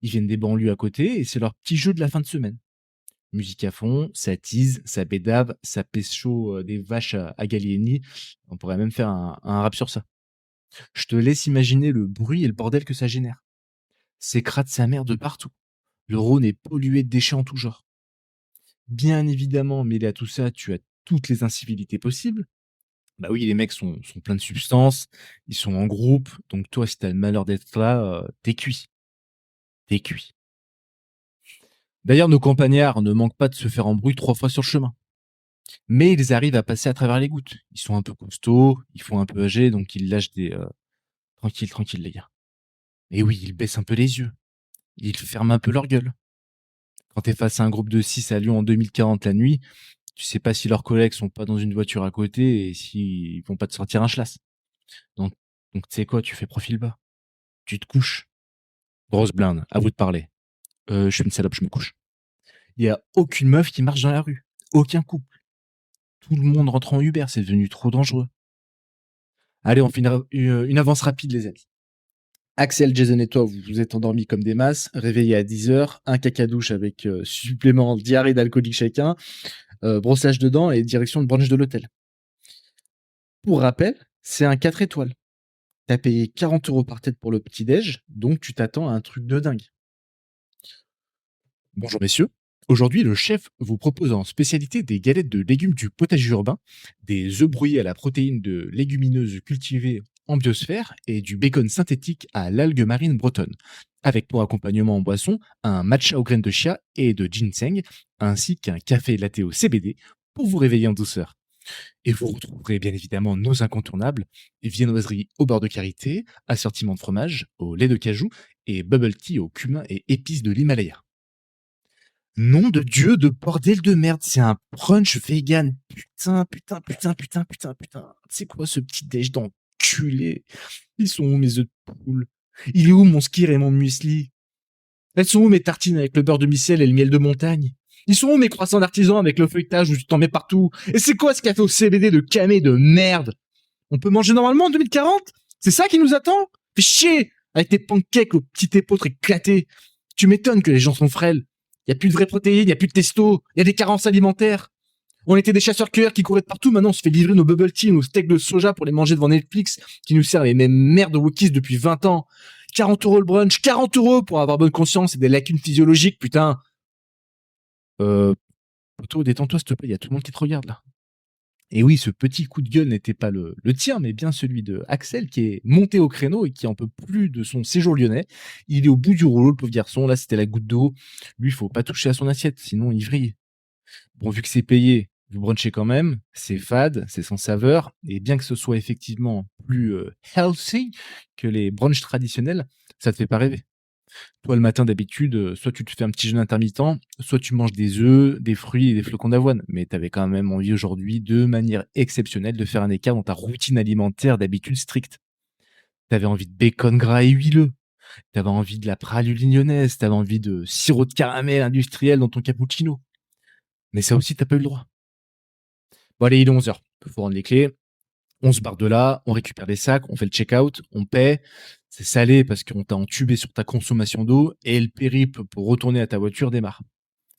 Ils viennent des banlieues à côté et c'est leur petit jeu de la fin de semaine. Musique à fond, ça tease, ça bédave, ça pécho des vaches à Gallieni. On pourrait même faire un rap sur ça. Je te laisse imaginer le bruit et le bordel que ça génère. C'est crade sa mère de partout. Le Rhône est pollué de déchets en tout genre. Bien évidemment, mêlé à tout ça, tu as toutes les incivilités possibles. Bah oui, les mecs sont pleins de substances, ils sont en groupe, donc toi, si t'as le malheur d'être là, t'es cuit. T'es cuit. D'ailleurs, nos campagnards ne manquent pas de se faire embrouiller 3 fois sur le chemin. Mais ils arrivent à passer à travers les gouttes. Ils sont un peu costauds, ils font un peu âgés, donc ils lâchent des tranquille, tranquille, les gars. Et oui, ils baissent un peu les yeux. Ils ferment un peu leur gueule. Quand t'es face à un groupe de 6 à Lyon en 2040 la nuit, tu sais pas si leurs collègues sont pas dans une voiture à côté et s'ils vont pas te sortir un schlass. Donc, donc tu sais quoi, tu fais profil bas. Tu te couches. Grosse blinde, à vous de parler. Je suis une salope, je me couche. Il y a aucune meuf qui marche dans la rue. Aucun couple. Tout le monde rentre en Uber, c'est devenu trop dangereux. Allez, on fait une avance rapide, les amis. Axel, Jason et toi, vous vous êtes endormis comme des masses, réveillés à 10 heures, un caca douche avec supplément diarrhée d'alcoolique chacun, brossage de dents et direction le brunch de l'hôtel. Pour rappel, c'est un 4 étoiles. T'as payé 40 € par tête pour le petit-déj, donc tu t'attends à un truc de dingue. Bonjour messieurs. Aujourd'hui, le chef vous propose en spécialité des galettes de légumes du potager urbain, des œufs brouillés à la protéine de légumineuses cultivées en biosphère et du bacon synthétique à l'algue marine bretonne, avec pour accompagnement en boisson un matcha aux graines de chia et de ginseng, ainsi qu'un café latte au CBD pour vous réveiller en douceur. Et vous retrouverez bien évidemment nos incontournables, viennoiserie au beurre de karité, assortiment de fromage au lait de cajou et bubble tea au cumin et épices de l'Himalaya. Nom de Dieu de bordel de merde, c'est un brunch vegan. Putain, putain, putain, putain, putain, putain. C'est quoi ce petit déj d'enculé? Ils sont où mes œufs de poule? Il est où mon skir et mon muesli? Elles sont où mes tartines avec le beurre de micelle et le miel de montagne? Ils sont où mes croissants d'artisan avec le feuilletage où tu t'en mets partout? Et c'est quoi ce café au CBD de camé de merde? On peut manger normalement en 2040? C'est ça qui nous attend? Fais chier! Avec tes pancakes au petit épeautre éclaté. Tu m'étonnes que les gens sont frêles. Y a plus de vraies protéines, y a plus de testo, y a des carences alimentaires. On était des chasseurs-cueilleurs qui couraient de partout, maintenant on se fait livrer nos bubble tea, nos steaks de soja pour les manger devant Netflix, qui nous servent les mêmes merdes de wokis depuis 20 ans. 40 € le brunch, 40 € pour avoir bonne conscience et des lacunes physiologiques, putain. Poto, détends-toi s'il te plaît, y a tout le monde qui te regarde là. Et oui, ce petit coup de gueule n'était pas le tien, mais bien celui de Axel qui est monté au créneau et qui en peut plus de son séjour lyonnais. Il est au bout du rouleau, le pauvre garçon. Là, c'était la goutte d'eau. Lui, il faut pas toucher à son assiette, sinon il vrille. Bon, vu que c'est payé, vous brunchez quand même. C'est fade, c'est sans saveur. Et bien que ce soit effectivement plus healthy que les brunchs traditionnels, ça te fait pas rêver. Toi, le matin, d'habitude, soit tu te fais un petit jeûne intermittent, soit tu manges des œufs, des fruits et des flocons d'avoine. Mais tu avais quand même envie aujourd'hui, de manière exceptionnelle, de faire un écart dans ta routine alimentaire d'habitude stricte. Tu avais envie de bacon gras et huileux, tu avais envie de la praline lyonnaise, tu avais envie de sirop de caramel industriel dans ton cappuccino. Mais ça aussi, tu pas eu le droit. Bon allez, il est 11 heures. Faut rendre les clés. On se barre de là, on récupère les sacs, on fait le check-out, on paie. C'est salé parce qu'on t'a entubé sur ta consommation d'eau et le périple pour retourner à ta voiture démarre.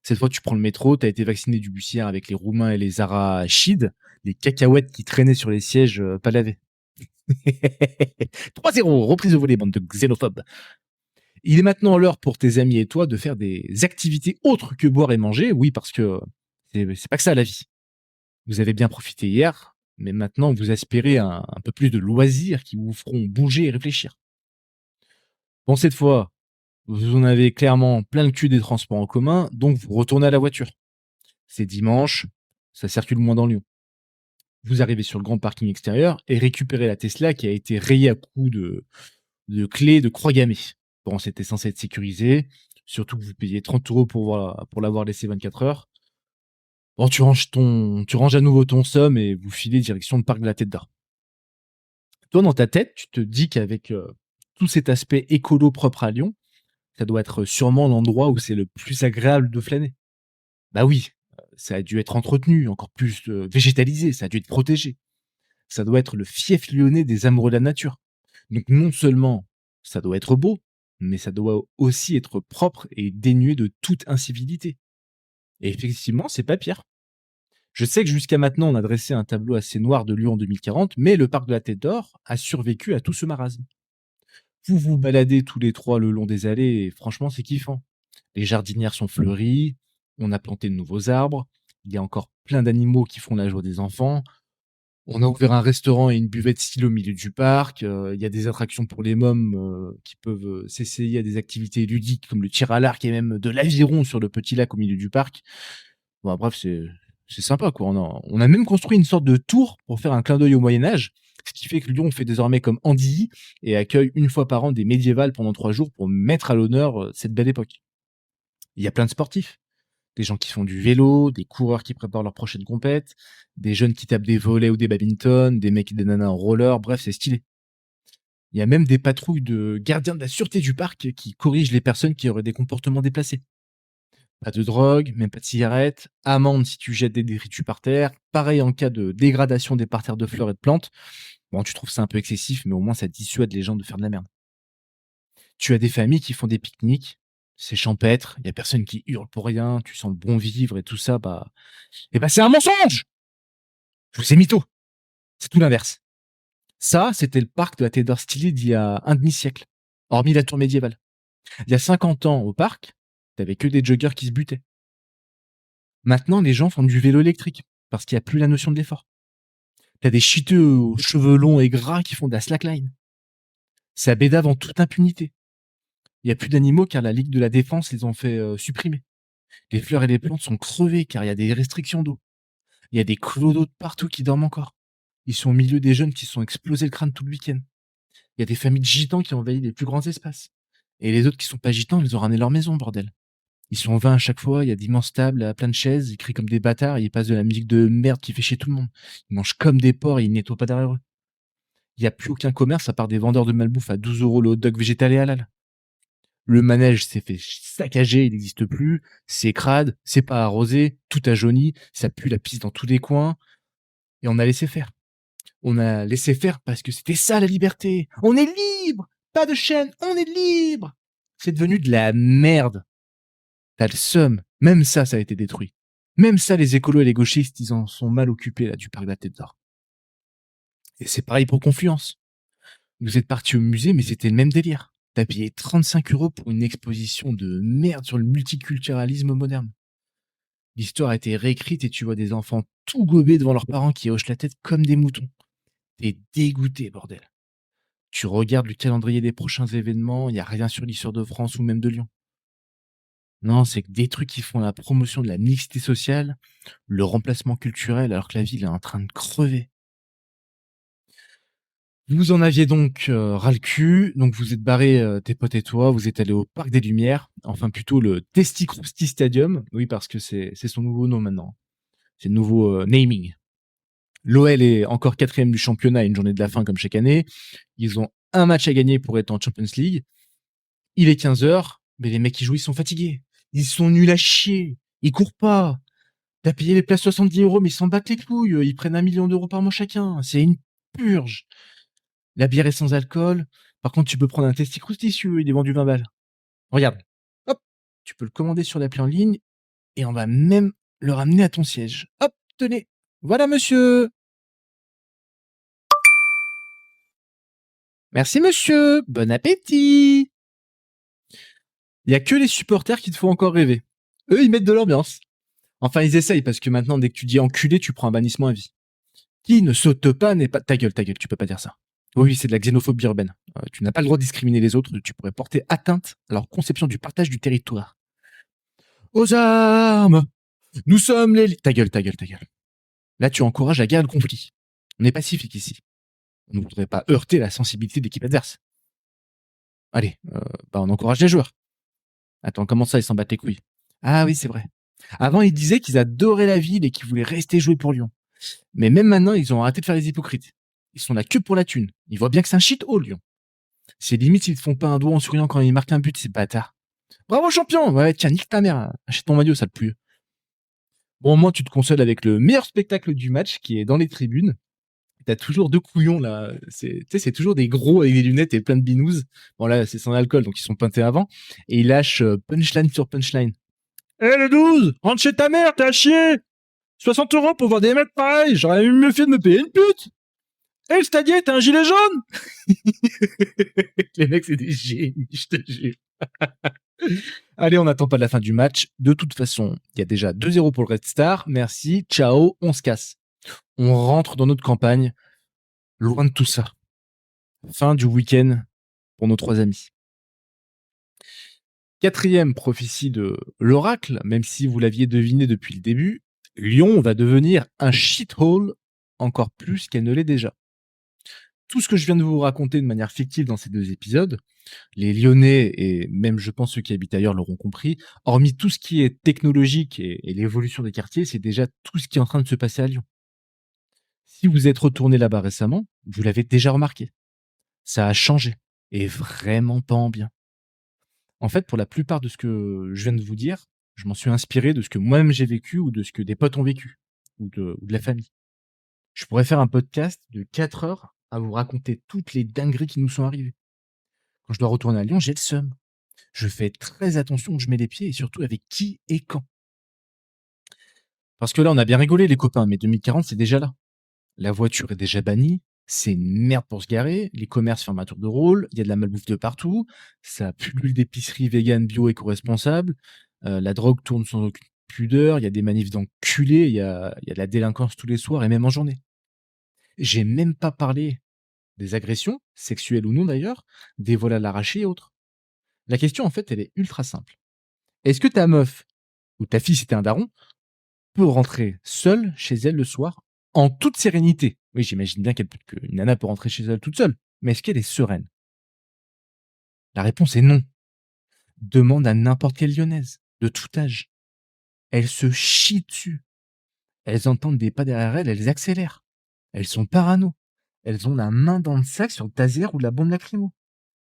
Cette fois, tu prends le métro, tu as été vacciné du bussière avec les roumains et les arachides, les cacahuètes qui traînaient sur les sièges pas lavés. 3-0, reprise de volée, bande de xénophobes. Il est maintenant l'heure pour tes amis et toi de faire des activités autres que boire et manger. Oui, parce que c'est pas que ça la vie. Vous avez bien profité hier, mais maintenant vous aspirez à un peu plus de loisirs qui vous feront bouger et réfléchir. Bon, cette fois, vous en avez clairement plein le cul des transports en commun, donc vous retournez à la voiture. C'est dimanche, ça circule moins dans Lyon. Vous arrivez sur le grand parking extérieur et récupérez la Tesla qui a été rayée à coups de clés de croix gammées. Bon, c'était censé être sécurisé, surtout que vous payez 30 € pour l'avoir laissé 24 heures. Bon, tu ranges à nouveau ton somme et vous filez direction le parc de la Tête d'Or. Toi, dans ta tête, tu te dis qu'avec tout cet aspect écolo propre à Lyon, ça doit être sûrement l'endroit où c'est le plus agréable de flâner. Bah oui, ça a dû être entretenu, encore plus végétalisé, ça a dû être protégé. Ça doit être le fief lyonnais des amoureux de la nature. Donc non seulement ça doit être beau, mais ça doit aussi être propre et dénué de toute incivilité. Et effectivement, c'est pas pire. Je sais que jusqu'à maintenant, on a dressé un tableau assez noir de Lyon en 2040, mais le parc de la Tête d'Or a survécu à tout ce marasme. Vous vous baladez tous les 3 le long des allées et franchement, c'est kiffant. Les jardinières sont fleuries, on a planté de nouveaux arbres, il y a encore plein d'animaux qui font la joie des enfants. On a ouvert un restaurant et une buvette style au milieu du parc, il y a des attractions pour les mômes, qui peuvent, s'essayer à des activités ludiques comme le tir à l'arc et même de l'aviron sur le petit lac au milieu du parc. Bon, bref, c'est sympa, quoi. On a même construit une sorte de tour pour faire un clin d'œil au Moyen Âge, ce qui fait que Lyon fait désormais comme Andilly et accueille une fois par an des médiévales pendant 3 jours pour mettre à l'honneur, cette belle époque. Il y a plein de sportifs, des gens qui font du vélo, des coureurs qui préparent leur prochaine compète, des jeunes qui tapent des volets ou des badminton, des mecs et des nanas en roller, bref, c'est stylé. Il y a même des patrouilles de gardiens de la sûreté du parc qui corrigent les personnes qui auraient des comportements déplacés. Pas de drogue, même pas de cigarettes, amende si tu jettes des détritus par terre, pareil en cas de dégradation des parterres de fleurs et de plantes. Bon, tu trouves ça un peu excessif, mais au moins ça dissuade les gens de faire de la merde. Tu as des familles qui font des pique-niques, c'est champêtre, il y a personne qui hurle pour rien, tu sens le bon vivre et tout ça, bah, c'est un mensonge! Je vous ai mytho. C'est tout l'inverse. Ça, c'était le parc de la Théodore Stylé d'il y a un demi-siècle, hormis la tour médiévale. Il y a 50 ans, au parc, t'avais que des joggers qui se butaient. Maintenant, les gens font du vélo électrique, parce qu'il y a plus la notion de l'effort. T'as des chiteux aux cheveux longs et gras qui font de la slackline. Ça bédave en toute impunité. Il y a plus d'animaux car la Ligue de la Défense les ont fait supprimer. Les fleurs et les plantes sont crevées car il y a des restrictions d'eau. Il y a des clodos de partout qui dorment encore. Ils sont au milieu des jeunes qui se sont explosés le crâne tout le week-end. Il y a des familles de gitans qui ont envahi les plus grands espaces. Et les autres qui sont pas gitans, ils ont ramené leur maison, bordel. Ils sont 20 à chaque fois, il y a d'immenses tables à plein de chaises, ils crient comme des bâtards, et ils passent de la musique de merde qui fait chier tout le monde. Ils mangent comme des porcs et ils nettoient pas derrière eux. Il y a plus aucun commerce à part des vendeurs de malbouffe à 12 € le hot dog végétal et halal. Le manège s'est fait saccager, il n'existe plus. C'est crade, c'est pas arrosé, tout a jauni, ça pue la pisse dans tous les coins. Et on a laissé faire. On a laissé faire parce que c'était ça la liberté. On est libre! Pas de chaîne, on est libre! C'est devenu de la merde. T'as le seum. Même ça a été détruit. Même ça, les écolos et les gauchistes, ils en sont mal occupés, là, du parc de la Tête d'Or. Et c'est pareil pour Confluence. Vous êtes partis au musée, mais c'était le même délire. T'as payé 35 € pour une exposition de merde sur le multiculturalisme moderne. L'histoire a été réécrite et tu vois des enfants tout gobés devant leurs parents qui hochent la tête comme des moutons. T'es dégoûté, bordel. Tu regardes le calendrier des prochains événements, il y a rien sur l'histoire de France ou même de Lyon. Non, c'est que des trucs qui font la promotion de la mixité sociale, le remplacement culturel, alors que la ville est en train de crever. Vous en aviez donc ras le cul, donc vous êtes barrés, tes potes et toi, vous êtes allés au Parc des Lumières, enfin plutôt le Testicrusti Stadium, oui parce que c'est son nouveau nom maintenant. C'est le nouveau naming. L'OL est encore quatrième du championnat à une journée de la fin comme chaque année. Ils ont un match à gagner pour être en Champions League. Il est 15 heures, mais les mecs qui jouent, ils sont fatigués. Ils sont nuls à chier. Ils courent pas. T'as payé les places 70 euros, mais ils s'en battent les couilles. Ils prennent 1 million d'euros par mois chacun. C'est une purge. La bière est sans alcool. Par contre, tu peux prendre un testicrusticio, il est vendu 20 balles. Regarde. Hop. Tu peux le commander sur l'appli en ligne et on va même le ramener à ton siège. Hop, tenez. Voilà, monsieur. Merci, monsieur. Bon appétit. Il y a que les supporters qui te font encore rêver. Eux, ils mettent de l'ambiance. Enfin, ils essayent parce que maintenant, dès que tu dis enculé, tu prends un bannissement à vie. Qui ne saute pas n'est pas... Ta gueule, tu peux pas dire ça. Oui, c'est de la xénophobie urbaine. Tu n'as pas le droit de discriminer les autres, tu pourrais porter atteinte à leur conception du partage du territoire. Aux armes! Nous sommes les... Ta gueule, ta gueule, ta gueule. Là, tu encourages la guerre et le conflit. On est pacifique ici. On ne voudrait pas heurter la sensibilité de l'équipe adverse. Allez, on encourage les joueurs. Attends, comment ça, ils s'en battent les couilles? Ah oui, c'est vrai. Avant, ils disaient qu'ils adoraient la ville et qu'ils voulaient rester jouer pour Lyon. Mais même maintenant, ils ont arrêté de faire les hypocrites. Ils sont là que pour la thune. Ils voient bien que c'est un shit hole, Lyon. C'est limite s'ils te font pas un doigt en souriant quand ils marquent un but, ces bâtards. Bravo champion! Ouais, tiens, nique ta mère. Achète ton maillot, ça te pue. Bon, au moins, tu te consoles avec le meilleur spectacle du match qui est dans les tribunes. T'as toujours deux couillons, là. C'est toujours des gros avec des lunettes et plein de binous. Bon, là, c'est sans alcool, donc ils sont peintés avant. Et ils lâchent punchline sur punchline. Eh, le 12! Rentre chez ta mère, t'as à chier! 60 euros pour voir des mecs pareils! J'aurais mieux fait de me payer une pute! Eh, le stadier, t'as un gilet jaune? Les mecs, c'est des génies, je te jure. Allez, on n'attend pas de la fin du match. De toute façon, il y a déjà 2-0 pour le Red Star. Merci, ciao, on se casse. On rentre dans notre campagne, loin de tout ça. Fin du week-end pour nos trois amis. Quatrième prophétie de l'oracle, même si vous l'aviez deviné depuis le début, Lyon va devenir un shithole encore plus qu'elle ne l'est déjà. Tout ce que je viens de vous raconter de manière fictive dans ces deux épisodes, les Lyonnais et même je pense ceux qui habitent ailleurs l'auront compris, hormis tout ce qui est technologique et l'évolution des quartiers, c'est déjà tout ce qui est en train de se passer à Lyon. Si vous êtes retourné là-bas récemment, vous l'avez déjà remarqué. Ça a changé et vraiment pas en bien. En fait, pour la plupart de ce que je viens de vous dire, je m'en suis inspiré de ce que moi-même j'ai vécu ou de ce que des potes ont vécu ou de la famille. Je pourrais faire un podcast de 4 heures à vous raconter toutes les dingueries qui nous sont arrivées. Quand je dois retourner à Lyon, j'ai le seum. Je fais très attention où je mets les pieds et surtout avec qui et quand. Parce que là, on a bien rigolé les copains, mais 2040, c'est déjà là. La voiture est déjà bannie, c'est une merde pour se garer, les commerces ferment à tour de rôle, il y a de la malbouffe de partout, ça pullule d'épiceries véganes, bio, éco-responsables, la drogue tourne sans aucune pudeur, il y a des manifs d'enculés, il y a de la délinquance tous les soirs et même en journée. J'ai même pas parlé des agressions, sexuelles ou non d'ailleurs, des vols à l'arraché et autres. La question, en fait, elle est ultra simple. Est-ce que ta meuf ou ta fille, si t'es un daron, peut rentrer seule chez elle le soir en toute sérénité? Oui, j'imagine bien qu'une nana peut rentrer chez elle toute seule, mais est-ce qu'elle est sereine? La réponse est non. Demande à n'importe quelle lyonnaise, de tout âge. Elles se chient dessus. Elles entendent des pas derrière elles, elles accélèrent. Elles sont parano. Elles ont la main dans le sac sur le taser ou la bombe lacrymo.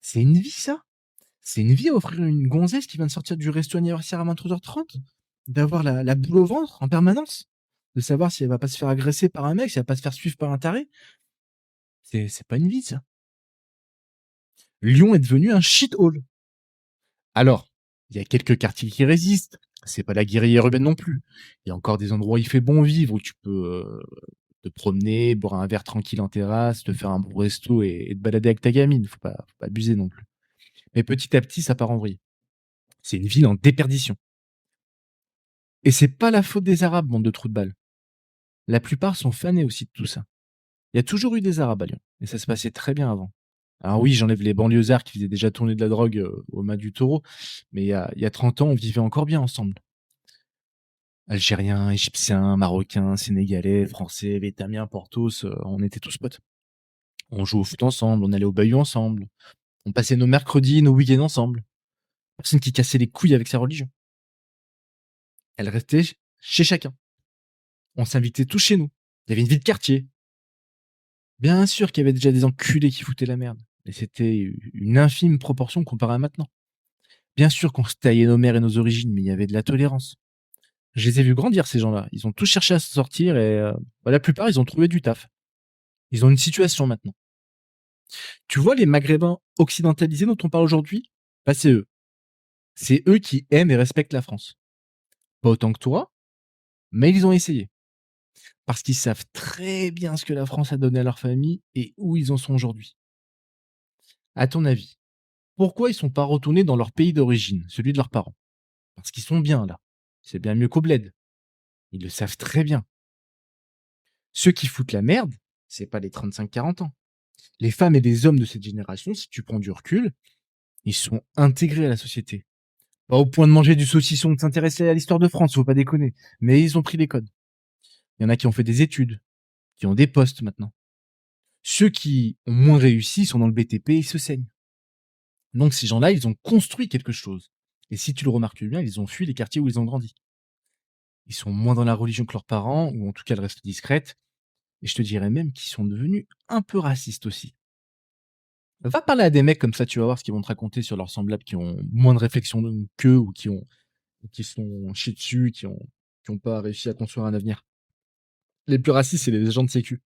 C'est une vie, ça? C'est une vie à offrir une gonzesse qui vient de sortir du resto anniversaire à 23h30? D'avoir la boule au ventre en permanence? De savoir si elle va pas se faire agresser par un mec, si elle va pas se faire suivre par un taré? C'est pas une vie, ça. Lyon est devenu un shithole. Alors, il y a quelques quartiers qui résistent. C'est pas la guérilla urbaine non plus. Il y a encore des endroits où il fait bon vivre, où tu peux te promener, boire un verre tranquille en terrasse, te faire un bon resto et te balader avec ta gamine. Faut pas abuser non plus. Mais petit à petit, ça part en vrille. C'est une ville en déperdition. Et c'est pas la faute des Arabes, bande de trous de balles. La plupart sont fanés aussi de tout ça. Il y a toujours eu des Arabes à Lyon, et ça se passait très bien avant. Alors oui, j'enlève les banlieusards qui faisaient déjà tourner de la drogue au Mas du Taureau, mais il y a 30 ans, on vivait encore bien ensemble. Algériens, Égyptiens, Marocains, Sénégalais, Français, Vietnamiens, Portos, on était tous potes. On jouait au foot ensemble, on allait au bahut ensemble, on passait nos mercredis, nos week-ends ensemble. Personne qui cassait les couilles avec sa religion. Elle restait chez chacun. On s'invitait tous chez nous. Il y avait une vie de quartier. Bien sûr qu'il y avait déjà des enculés qui foutaient la merde, mais c'était une infime proportion comparée à maintenant. Bien sûr qu'on se taillait nos mères et nos origines, mais il y avait de la tolérance. Je les ai vus grandir, ces gens-là. Ils ont tous cherché à se sortir et la plupart, ils ont trouvé du taf. Ils ont une situation maintenant. Tu vois les Maghrébins occidentalisés dont on parle aujourd'hui? Bah, c'est eux. C'est eux qui aiment et respectent la France. Pas autant que toi, mais ils ont essayé. Parce qu'ils savent très bien ce que la France a donné à leur famille et où ils en sont aujourd'hui. À ton avis, pourquoi ils sont pas retournés dans leur pays d'origine, celui de leurs parents? Parce qu'ils sont bien là. C'est bien mieux qu'au bled. Ils le savent très bien. Ceux qui foutent la merde, c'est pas les 35-40 ans. Les femmes et les hommes de cette génération, si tu prends du recul, ils sont intégrés à la société. Pas au point de manger du saucisson, de s'intéresser à l'histoire de France, faut pas déconner. Mais ils ont pris les codes. Il y en a qui ont fait des études, qui ont des postes maintenant. Ceux qui ont moins réussi sont dans le BTP et ils se saignent. Donc ces gens-là, ils ont construit quelque chose. Et si tu le remarques bien, ils ont fui les quartiers où ils ont grandi. Ils sont moins dans la religion que leurs parents, ou en tout cas elles restent discrètes. Et je te dirais même qu'ils sont devenus un peu racistes aussi. Va parler à des mecs comme ça, tu vas voir ce qu'ils vont te raconter sur leurs semblables qui ont moins de réflexion qu'eux ou qui sont chiés dessus, qui ont pas réussi à construire un avenir. Les plus racistes, c'est les agents de sécu.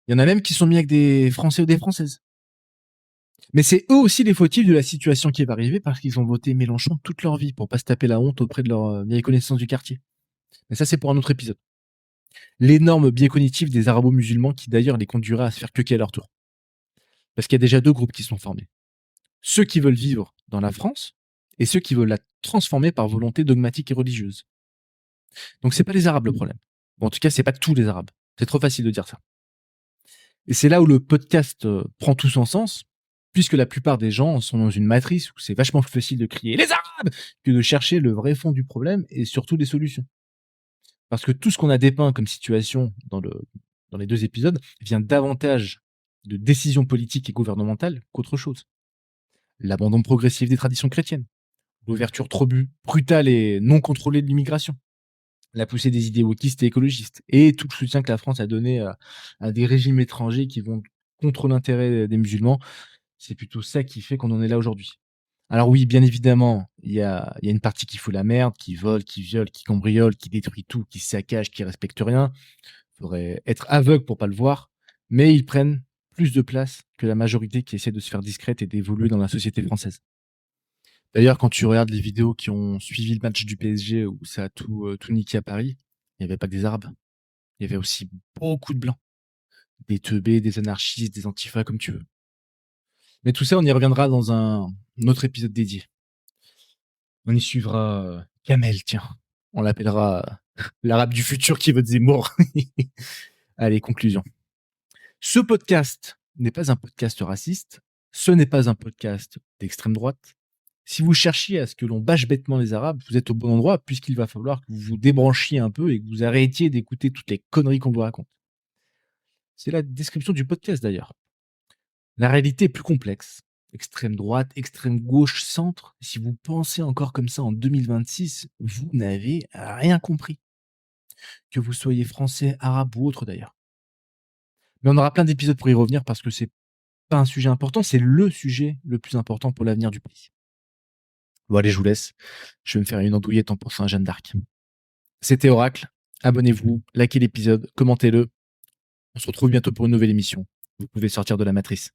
Il y en a même qui sont mis avec des Français ou des Françaises. Mais c'est eux aussi les fautifs de la situation qui va arriver parce qu'ils ont voté Mélenchon toute leur vie pour pas se taper la honte auprès de leurs vieilles connaissances du quartier. Mais ça, c'est pour un autre épisode. L'énorme biais cognitif des arabo-musulmans qui d'ailleurs les conduira à se faire queuquer à leur tour. Parce qu'il y a déjà deux groupes qui sont formés. Ceux qui veulent vivre dans la France et ceux qui veulent la transformer par volonté dogmatique et religieuse. Donc c'est pas les Arabes le problème. Bon, en tout cas, c'est pas tous les Arabes. C'est trop facile de dire ça. Et c'est là où le podcast prend tout son sens, puisque la plupart des gens sont dans une matrice où c'est vachement plus facile de crier les Arabes que de chercher le vrai fond du problème et surtout des solutions. Parce que tout ce qu'on a dépeint comme situation dans les deux épisodes vient davantage de décisions politiques et gouvernementales qu'autre chose. L'abandon progressif des traditions chrétiennes, l'ouverture trop brutale et non contrôlée de l'immigration, la poussée des idées wokistes et écologistes, et tout le soutien que la France a donné à des régimes étrangers qui vont contre l'intérêt des musulmans. C'est plutôt ça qui fait qu'on en est là aujourd'hui. Alors oui, bien évidemment, il y a une partie qui fout la merde, qui vole, qui viole, qui cambriole, qui détruit tout, qui saccage, qui respecte rien. Faudrait être aveugle pour pas le voir, mais ils prennent plus de place que la majorité qui essaie de se faire discrète et d'évoluer dans la société française. D'ailleurs, quand tu regardes les vidéos qui ont suivi le match du PSG où ça a tout niqué à Paris, il n'y avait pas que des Arabes. Il y avait aussi beaucoup de Blancs. Des teubés, des anarchistes, des antifas, comme tu veux. Mais tout ça, on y reviendra dans un autre épisode dédié. On y suivra Kamel, tiens. On l'appellera l'arabe du futur qui vote Zemmour. Allez, conclusion. Ce podcast n'est pas un podcast raciste. Ce n'est pas un podcast d'extrême droite. Si vous cherchiez à ce que l'on bâche bêtement les Arabes, vous êtes au bon endroit puisqu'il va falloir que vous vous débranchiez un peu et que vous arrêtiez d'écouter toutes les conneries qu'on vous raconte. C'est la description du podcast d'ailleurs. La réalité est plus complexe. Extrême droite, extrême gauche, centre. Si vous pensez encore comme ça en 2026, vous n'avez rien compris. Que vous soyez français, arabe ou autre d'ailleurs. Mais on aura plein d'épisodes pour y revenir parce que c'est pas un sujet important, c'est le sujet le plus important pour l'avenir du pays. Bon allez, je vous laisse. Je vais me faire une andouillette en pensant à Jeanne d'Arc. C'était Oracle. Abonnez-vous, likez l'épisode, commentez-le. On se retrouve bientôt pour une nouvelle émission. Vous pouvez sortir de la matrice.